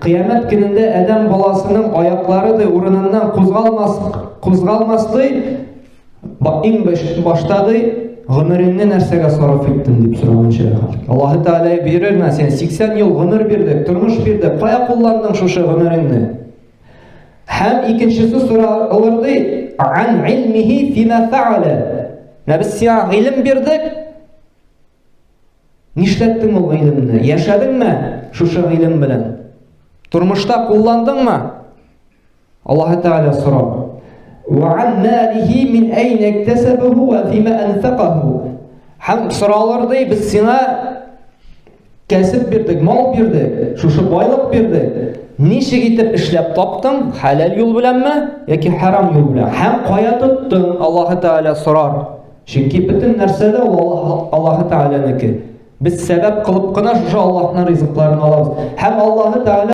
Kıyamet gününde Adem balasının ayakları da urunundan kuzgalmasdı. En baştadı gımırını nersege sarf ettin deyip soran şeyler. Allah Teala buyurur mu sen 80 yıl gımır birdik, turmuş birdik, kaya kullandın şu gımırını. Hem ikincisi sorulurdu an ilmihi fima faale. Biz sana ilim birdik. Nişlettin o ilimni? Yaşadın mı şu ilim bilen? Turmuşta kullandın mı? Allah Teala sorar. وَعَنْ مَالِهِ مِنْ اَيْنَ اَكْتَسَبَهُ وَفِيمَ أَنْفَقَهُ. Hem sorarlardı biz sana kesip birdik, mal birdik, şu baylık birdik. Niçe gidip işlep taptın? Halal yol bilen mi? Yaki haram yol bilen? Hem kaya tuttun? Allah Teala sorar. Çünkü bütün nersede Allah Teala'nınki. Biz sebep kılıp kına şu Allah'ın rızıklarını alırız. Hem Allah Teala